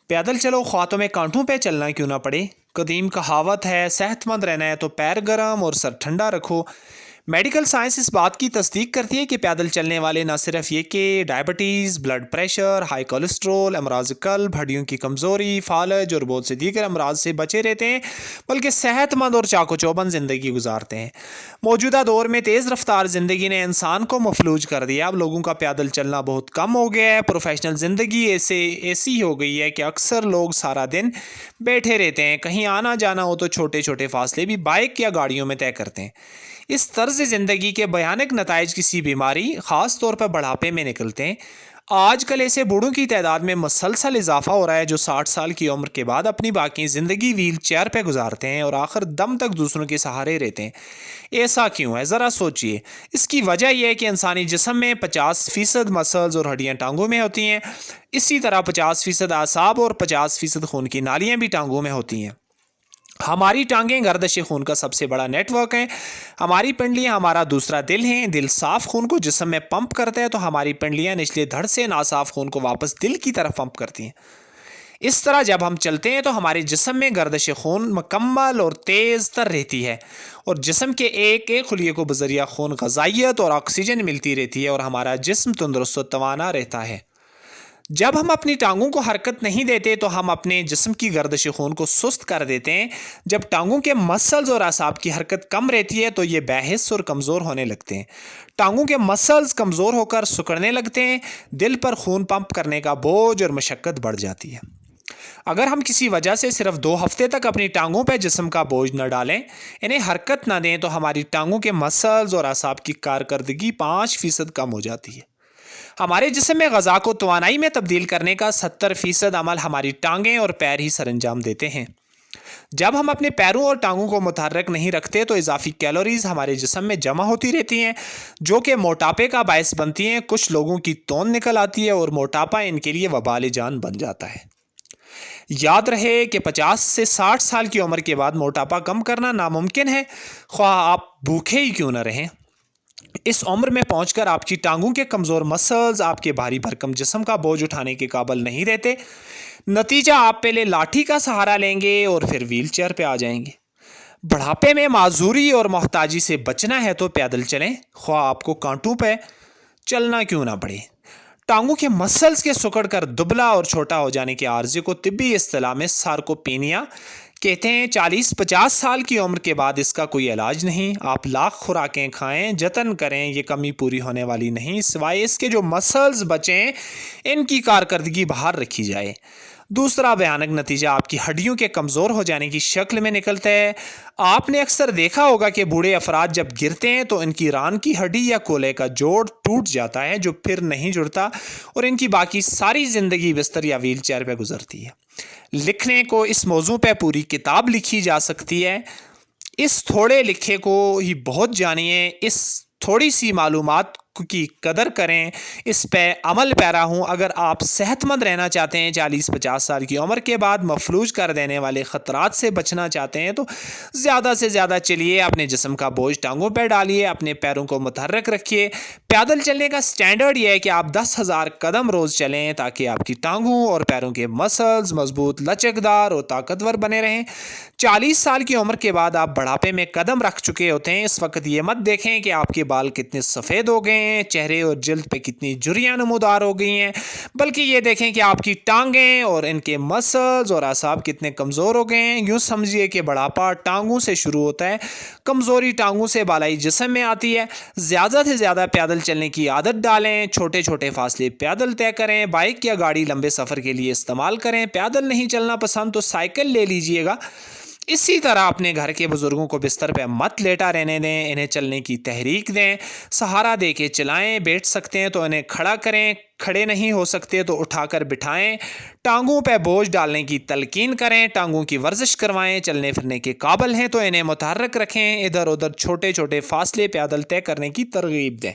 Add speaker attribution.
Speaker 1: पैदल चलो ख्वाह तुम्हें कांटों पे चलना क्यों ना पड़े। कदीम कहावत है, सेहतमंद रहना है तो पैर गर्म और सर ठंडा रखो। मेडिकल साइंस इस बात की तस्दीक करती है कि पैदल चलने वाले न सिर्फ ये कि diabetes, blood pressure, high cholesterol, अमराज कल्ब, हड्डियों की कमज़ोरी, फालज और बहुत से दीगर अमराज से बचे रहते हैं, बल्कि सेहतमंद और चाको चौबंद ज़िंदगी गुजारते हैं। मौजूदा दौर में तेज़ रफ्तार ज़िंदगी ने इंसान को मफलूज कर दिया। अब लोगों का पैदल चलना बहुत कम हो गया है। प्रोफेशनल ज़िंदगी ऐसी हो गई है कि अक्सर लोग सारा दिन बैठे रहते हैं। कहीं आना जाना हो तो छोटे छोटे फासले भी बाइक या गाड़ियों में तय करते हैं। इस तर्ज ज़िंदगी के भयानक नताइज किसी बीमारी, ख़ास तौर पर बुढ़ापे में निकलते हैं। आजकल ऐसे बूढ़ों की तादाद में मसलसल इजाफा हो रहा है जो 60 साल की उम्र के बाद अपनी बाकी ज़िंदगी व्हील चेयर पर गुजारते हैं और आखिर दम तक दूसरों के सहारे रहते हैं। ऐसा क्यों है, ज़रा सोचिए। इसकी वजह यह है कि इंसानी जिस्म में 50% मसल्स और हड्डियाँ टांगों में होती हैं। इसी तरह 50% आसाब और 50% खून की नालियाँ भी टांगों में होती हैं। हमारी टांगें गर्दश खून का सबसे बड़ा नेटवर्क है। हमारी पिंडलियां हमारा दूसरा दिल हैं। दिल साफ खून को जिस्म में पंप करता है तो हमारी पिंडलियां निचले धड़ से नासाफ खून को वापस दिल की तरफ पंप करती हैं। इस तरह जब हम चलते हैं तो हमारे जिस्म में गर्दश खून मुकम्मल और तेज़ तर रहती है और जिस्म के एक एक खुलिये को बज़रिया खून ग़िज़ाइयत और ऑक्सीजन मिलती रहती है और हमारा जिस्म तंदुरुस्त व तवाना रहता है। जब हम अपनी टांगों को हरकत नहीं देते तो हम अपने जिस्म की गर्दिश खून को सुस्त कर देते हैं। जब टांगों के मसल्स और असाब की हरकत कम रहती है तो ये बेहिस और कमज़ोर होने लगते हैं। टांगों के मसल्स कमज़ोर होकर सिकुड़ने लगते हैं। दिल पर खून पंप करने का बोझ और मशक्क़त बढ़ जाती है। अगर हम किसी वजह से सिर्फ 2 हफ्ते तक अपनी टांगों पर जिस्म का बोझ न डालें, इन्हें हरकत न दें, तो हमारी टांगों के मसल्स और असाब की कारकर्दगी 5% कम हो जाती है। हमारे जिस्म में ग़ज़ा को तवानाई में तब्दील करने का 70% अमल हमारी टांगें और पैर ही सरअंजाम देते हैं। जब हम अपने पैरों और टांगों को मुतहर्रिक नहीं रखते तो इजाफी कैलोरीज हमारे जिस्म में जमा होती रहती हैं, जो कि मोटापे का बायस बनती हैं। कुछ लोगों की तौन निकल आती है और मोटापा इनके लिए वबाल जान बन जाता है। याद रहे कि 50 से 60 साल की उम्र के बाद मोटापा कम करना नामुमकिन है, ख्वाह आप भूखे ही क्यों न रहें। इस उम्र में पहुंचकर आपकी टांगों के कमज़ोर मसल्स आपके भारी भरकम जिस्म का बोझ उठाने के काबिल नहीं रहते। नतीजा, आप पहले लाठी का सहारा लेंगे और फिर व्हील चेयर पर आ जाएंगे। बुढ़ापे में माजूरी और मोहताजी से बचना है तो पैदल चलें, ख्वाह आपको कांटों पे चलना क्यों ना पड़े। टांगों के मसल्स के सिकुड़ कर दुबला और छोटा हो जाने के आर्जे को तिब्बी इस्तिलाह में सार्कोपेनिया कहते हैं। 40-50 साल की उम्र के बाद इसका कोई इलाज नहीं। आप लाख खुराकें खाएं, जतन करें, ये कमी पूरी होने वाली नहीं, सिवाय इसके जो मसल्स बचें इनकी कारकर्दगी बाहर रखी जाए। दूसरा भयानक नतीजा आपकी हड्डियों के कमज़ोर हो जाने की शक्ल में निकलता है। आपने अक्सर देखा होगा कि बूढ़े अफराद जब गिरते हैं तो इनकी रान की हड्डी या कोले का जोड़ टूट जाता है, जो फिर नहीं जुड़ता और इनकी बाकी सारी ज़िंदगी बिस्तर या व्हील चेयर पर गुजरती है। लिखने को इस मौजू पर पूरी किताब लिखी जा सकती है। इस थोड़े लिखे को ही बहुत जानिए, इस थोड़ी सी मालूमात की कदर करें, इस पे अमल पैरा हूँ। अगर आप सेहतमंद रहना चाहते हैं, 40-50 साल की उम्र के बाद मफलूज कर देने वाले ख़तरात से बचना चाहते हैं, तो ज़्यादा से ज़्यादा चलिए, अपने जिस्म का बोझ टांगों पर डालिए, अपने पैरों को मुतहर्रिक रखिए। पैदल चलने का स्टैंडर्ड यह है कि आप 10,000 कदम रोज़ चलें ताकि आपकी टांगों और पैरों के मसल्स मजबूत, लचकदार और ताकतवर बने रहें। 40 साल की उम्र के बाद आप बुढ़ापे में कदम रख चुके होते हैं। इस वक्त ये मत देखें कि आपके बाल कितने सफ़ेद हो गए हैं, चेहरे और जल्द पे कितनी झुर्रियाँ नमूदार हो गई हैं, बल्कि ये देखें कि आपकी टांगें और इनके मसल्स और असाब कितने कमज़ोर हो गए हैं। यूँ समझिए कि बुढ़ापा टांगों से शुरू होता है, कमज़ोरी टांगों से बालाई जिस्म में आती है। ज़्यादा से ज़्यादा पैदल चलने की आदत डालें, छोटे छोटे फासले पैदल तय करें, बाइक या गाड़ी लंबे सफ़र के लिए इस्तेमाल करें। पैदल नहीं चलना पसंद तो साइकिल ले लीजिएगा। इसी तरह अपने घर के बुज़ुर्गों को बिस्तर पर मत लेटा रहने दें, इन्हें चलने की तहरीक दें, सहारा दे के चलाएँ। बैठ सकते हैं तो इन्हें खड़ा करें, खड़े नहीं हो सकते तो उठाकर बिठाएं। टांगों पर बोझ डालने की तलकीन करें, टांगों की वर्जिश करवाएं। चलने फिरने के काबिल हैं तो इन्हें मुतहर्रिक रखें, इधर उधर छोटे छोटे फासले पैदल तय करने की तरगीब दें।